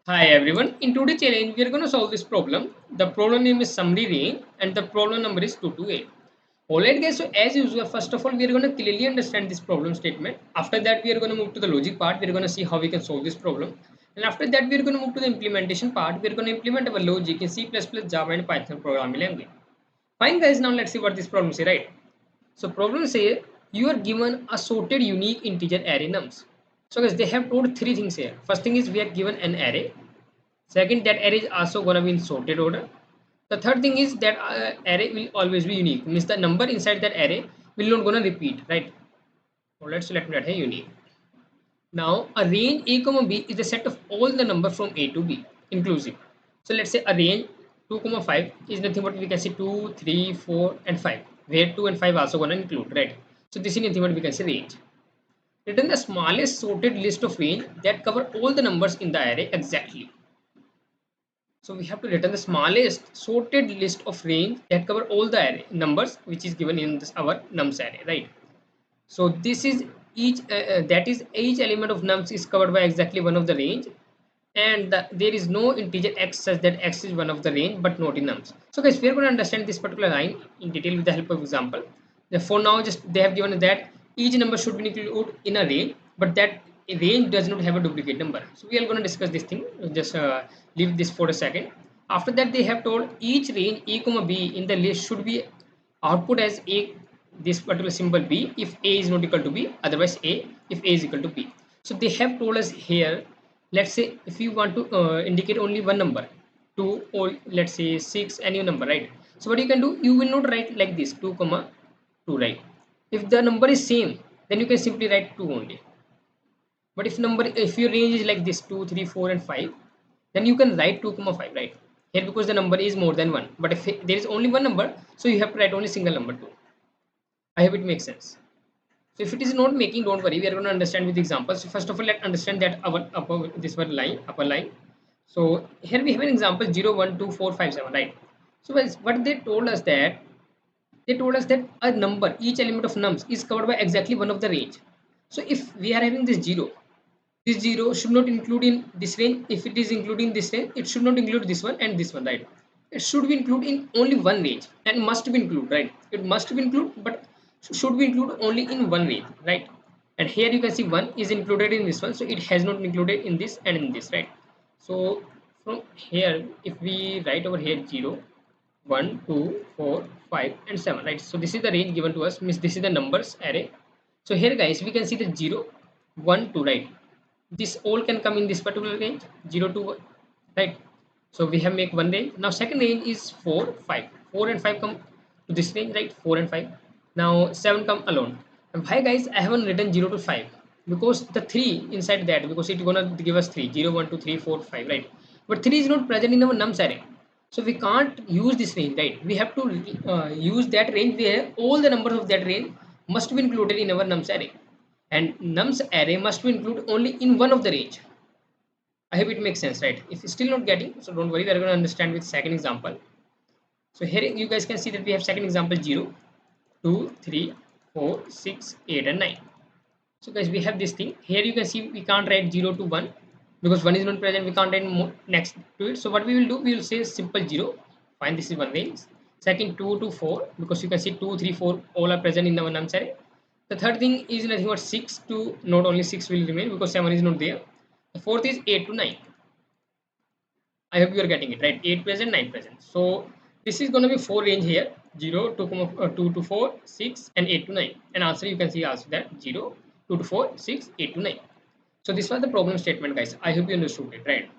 Hi everyone, in today's challenge we are going to solve this problem. The problem name is summary range and the problem number is 228. Alright guys, so as usual, first of all we are going to clearly understand this problem statement. After that we are going to move to the logic part. We are going to see how we can solve this problem. And after that we are going to move to the implementation part. We are going to implement our logic in C++, Java and Python programming language. Fine guys, now let's see what this problem say, right? So problem say you are given a sorted unique integer array nums. So guys, they have told three things here. First thing is we are given an array. Second, that array is also gonna be in sorted order. The third thing is that array will always be unique. Means the number inside that array will not gonna repeat, right? So let's select that here unique. Now a range a comma b is the set of all the number from a to b inclusive. So let's say a range 2 comma 5 is nothing but we can say 2, 3, 4, and 5. Where 2 and 5 also gonna include, right? So this is nothing but we can say range. Return the smallest sorted list of range that cover all the numbers in the array exactly. So we have to return the smallest sorted list of range that cover all the array numbers which is given in this our nums array, right? So this is that is each element of nums is covered by exactly one of the range, and there is no integer x such that x is one of the range but not in nums. So guys, we are going to understand this particular line in detail with the help of example. Therefore now just they have given that each number should be included in a range, but that range does not have a duplicate number. So we are going to discuss this thing. Just leave this for a second. After that they have told each range a comma b in the list should be output as a this particular symbol b if a is not equal to b, otherwise a if a is equal to b. So they have told us here, let's say if you want to indicate only one number, 2 or let's say 6, any number, right? So what you can do, you will not write like this 2 comma 2, right? If the number is same, then you can simply write 2 only. But if your range is like this 2, 3, 4, and 5, then you can write 2 comma 5, right? Here because the number is more than one, but if there is only one number, so you have to write only single number 2. I hope it makes sense. So if it is not making, don't worry, we are going to understand with examples. So first of all, let's understand that our upper line. So here we have an example 0, 1, 2, 4, 5, 7, right? So what they told us that a number, each element of nums is covered by exactly one of the range. So if we are having this 0 should not include in this range. If it is including this range, it should not include this one and this one, right? It should be included in only one range and must be included, right? It must be included, but should be included only in one range, right? And here you can see 1 is included in this one, so it has not included in this and in this, right? So from here, if we write over here 0, 1, 2, 4, 5, and 7, right? So this is the range given to us, means this is the numbers array. So here guys, we can see the 0, 1, 2, right? This all can come in this particular range 0 to 1, right? So we have make one range. Now second range is 4, 5. 4 and 5 come to this range, right? 4 and 5. Now 7 come alone. And why guys I haven't written 0 to 5? Because the 3 inside that, because it's gonna give us 3, 0, 1, 2, 3, 4, 5, right? But 3 is not present in our nums array. So we can't use this range, right? We have to use that range where all the numbers of that range must be included in our nums array, and nums array must be included only in one of the range. I hope it makes sense, right? If you're still not getting, so don't worry, we are going to understand with second example. So here you guys can see that we have second example 0, 2, 3, 4, 6, 8, and 9. So guys, we have this thing. Here you can see we can't write 0 to 1 because 1 is not present. We can't write more next to it. So what we will do, we will say simple 0. Fine, this is one range. Second 2 to 4, because you can see 2, 3, 4 all are present in the one nums array. The third thing is nothing but 6 to, not only 6 will remain because 7 is not there. The fourth is 8 to 9. I hope you are getting it right. 8 present, 9 present. So this is going to be 4 range here: 0, 2 to 4, 6, and 8 to 9. And answer you can see also that 0, 2 to 4, 6, 8 to 9. So this was the problem statement, guys. I hope you understood it, right?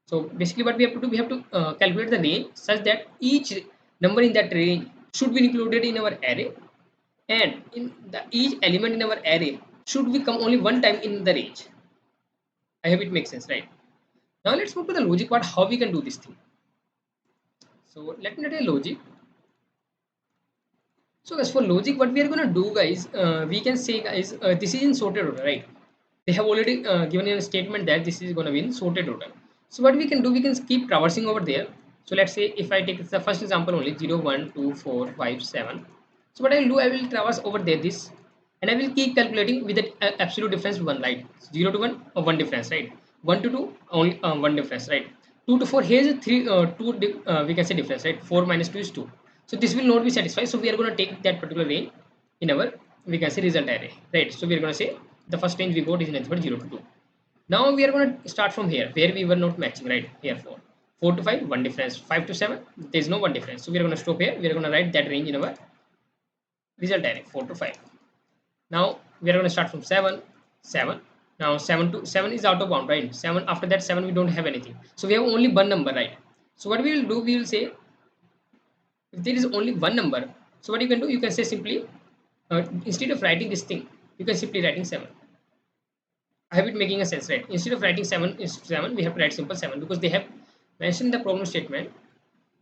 So basically, what we have to do, we have to calculate the range such that each number in that range should be included in our array, and in the each element in our array should be come only one time in the range. I hope it makes sense, right? Now let's move to the logic part, how we can do this thing. So let me tell you logic. So as for logic, what we are going to do, guys, we can say, guys, this is in sorted order, right? They have already given you a statement that this is going to be in sorted order. So what we can do, we can keep traversing over there. So let's say if I take the first example only 0, 1, 2, 4, 5, 7. So what I will do, I will traverse over there this, and I will keep calculating with the absolute difference 1, right? 0 to 1 or 1 difference, right? 1 to 2 only one difference, right? 2 to 4, here's a 3 we can say difference, right? 4 minus 2 is 2. So this will not be satisfied, so we are going to take that particular range in our, we can say, result array, right? So we are going to say the first range we got is nothing but 0 to 2. Now we are going to start from here where we were not matching, right? Here 4 to 5 one difference, 5 to 7 there is no one difference, so we are going to stop here. We are going to write that range in our result array 4 to 5. Now we are going to start from 7, 7. Now 7 to 7 is out of bound, right? 7, after that 7 we don't have anything, so we have only one number, right? So what we will do, we will say if there is only one number, so what you can do, you can say simply instead of writing this thing, you can simply writing 7. I have it making a sense, right? Instead of writing 7 is 7, we have to write simple 7 because they have mentioned the problem statement.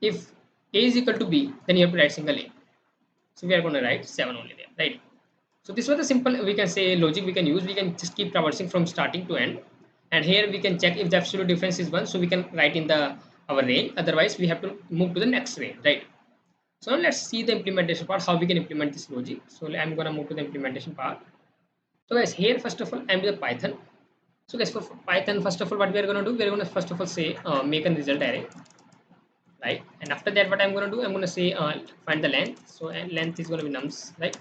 If a is equal to b, then you have to write single a. So we are going to write 7 only there, right? So this was the simple, we can say, logic we can use. We can just keep traversing from starting to end, and here we can check if the absolute difference is 1, so we can write in the our range. Otherwise we have to move to the next range, right? So now let's see the implementation part, how we can implement this logic. So I'm going to move to the implementation part. So guys, here first of all I'm with the Python. So guys, for Python, first of all what we are going to do, we are going to first of all say make a result array, right? And after that what I'm going to do, I'm going to say find the length. So length is going to be nums, right?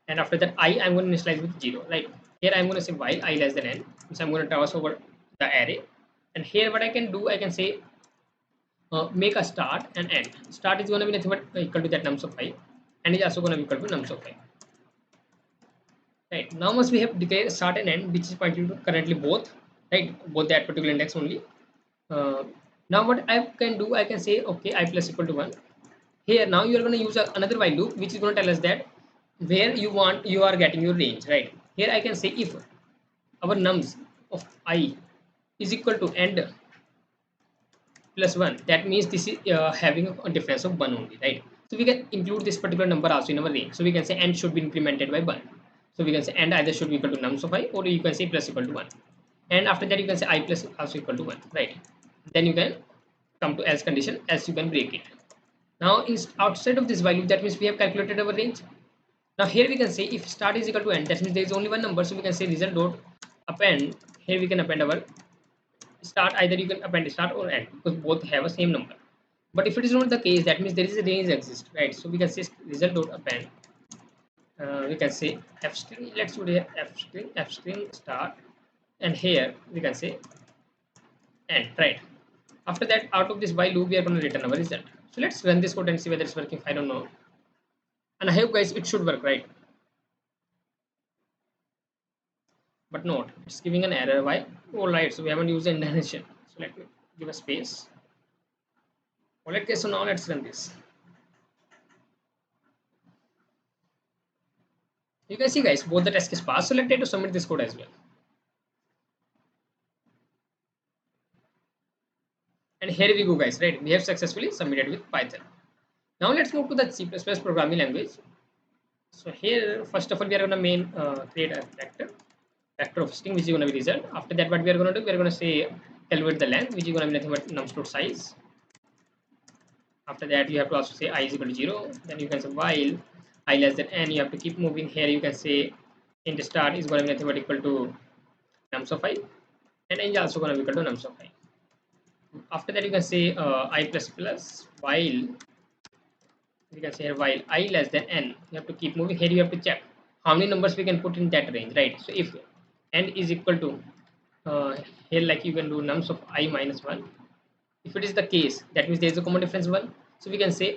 And after that I'm going to initialize with 0, right? Here I'm going to say while I less than n, so I'm going to traverse over the array. And here what I can do, I can say make a start and end. Start is going to be nothing but equal to that nums of 5, and is also going to be equal to nums of 5, right? Now once we have declared start and end, which is pointing to currently both, right? Both that particular index only. uh, Now what I can do, I can say okay, I plus equal to 1. Here now you are going to use another while loop, which is going to tell us that where you are getting your range, right? Here I can say if our nums of I is equal to end plus 1, that means this is having a difference of 1 only, right? So we can include this particular number also in our range. So we can say end should be incremented by 1. So we can say end either should be equal to nums of I, or you can say plus equal to 1. And after that you can say I plus also equal to 1, right? Then you can come to else condition, else you can break it. Now in outside of this value, that means we have calculated our range. Now here we can say if start is equal to end, that means there is only one number, so we can say result dot append. Here we can append our start, either you can append start or end because both have a same number. But if it is not the case, that means there is a range exist, right? So we can say result dot append. We can say f string. Let's do here f string start, and here we can say end, right? After that, out of this while loop, we are going to return our result. So let's run this code and see whether it's working. I don't know, and I hope guys it should work, right? But not, it's giving an error. Why? All right, so we haven't used the indentation. So let me give a space. All right, okay, so now let's run this. You can see guys, both the test is passed. So let's try to submit this code as well. And here we go guys, right? We have successfully submitted with Python. Now let's move to the C++ programming language. So here, first of all, we are going to create a vector of string, which is going to be result. After that, what we are going to do, we are going to say calculate the length, which is going to be nothing but nums dot size. After that, you have to also say I is equal to 0. Then you can say while I less than n, you have to keep moving. Here you can say int start is going to be nothing but equal to nums of I, and n is also going to be equal to nums of I. After that, you can say I plus plus while, we can say here while I less than n, you have to keep moving. Here you have to check how many numbers we can put in that range, right? So if n is equal to uh, here, like you can do nums of I minus 1. If it is the case, that means there is a common difference 1. So we can say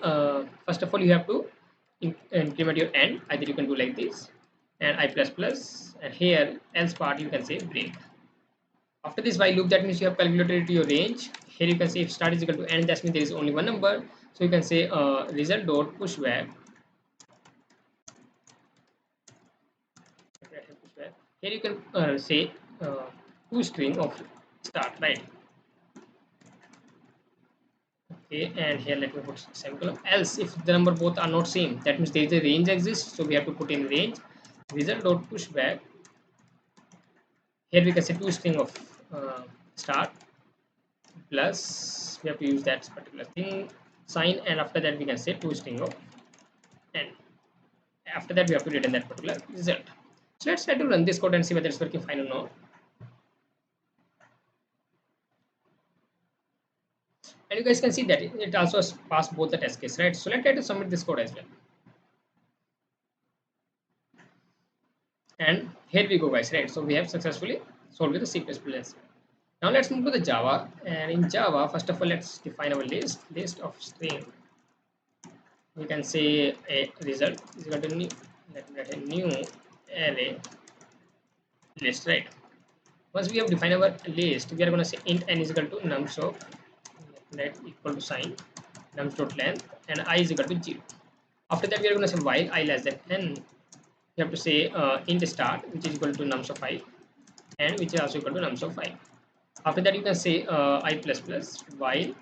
first of all you have to increment your n, either you can do like this and I plus plus, and here else part you can say break. After this while loop, that means you have calculated your range. Here you can say if start is equal to n, that means there is only one number, so you can say result dot pushback. Here you can say to string of start, right? Okay, and here let me put semicolon. Else if the number both are not same, that means there is a range exists, so we have to put in range result dot pushback. Here we can say to string of start plus, we have to use that particular thing sign, and after that we can say to string of end. After that we have to return that particular result. So let's try to run this code and see whether it's working fine or not. and you guys can see that it also has passed both the test case, right? So let's try to submit this code as well. And here we go, guys, right? So we have successfully solved with the C++. Now let's move to the Java. And in Java, first of all, let's define our list of string. We can say a result is equal to new, let a new array list, right? Once we have defined our list, we are going to say int n is equal to nums of let equal to sign nums dot length and I is equal to 0. After that, we are going to say while I less than n. You have to say int start, which is equal to nums of 5 and which is also equal to nums of 5. After that, you can say I plus plus while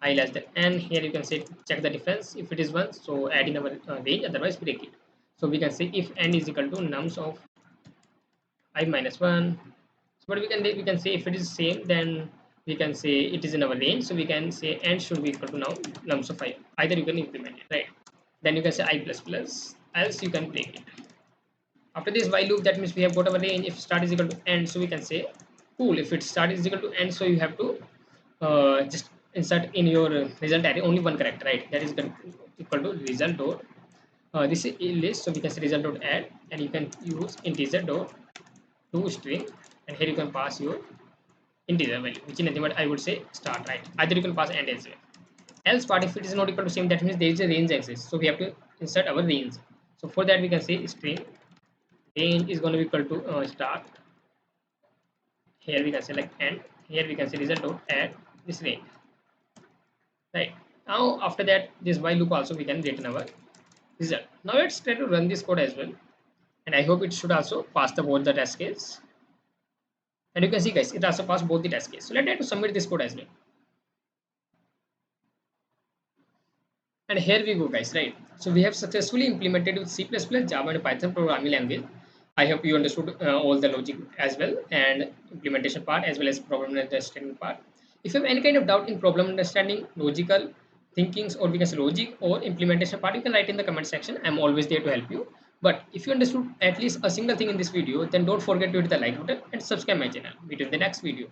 I less than n. Here you can say check the difference. If it is 1, so add in our range, otherwise break it. So we can say if n is equal to nums of I minus 1. So what we can say if it is same, then we can say it is in our range. So we can say n should be equal to now nums of 5. Either you can implement it, right? Then you can say I plus plus, else you can break it. After this while loop, that means we have got our range. If start is equal to end, so we can say cool. If it start is equal to end, so you have to just insert in your result array only one character, right? That is equal to result dot this is a list, so we can say result dot add, and you can use integer dot to string, and here you can pass your integer value, which is nothing but I would say start, right? Either you can pass end as well. Else part, if it is not equal to same, that means there is a range exists, so we have to insert our range. So for that we can say string range is going to be equal to start. Here we can select end. Here we can say result dot add this range, right? Now after that, this while loop also we can return our result. Now let's try to run this code as well, and I hope it should also pass the both the test case. And you can see, guys, it also passed both the test case. So let's try to submit this code as well. And here we go, guys, right? So we have successfully implemented with C++, Java and Python programming language. I hope you understood all the logic as well, and implementation part as well as problem understanding part. If you have any kind of doubt in problem understanding, logical thinkings, or we can say logic or implementation part, you can write in the comment section. I'm always there to help you. But if you understood at least a single thing in this video, then don't forget to hit the like button and subscribe my channel. Meet you in the next video.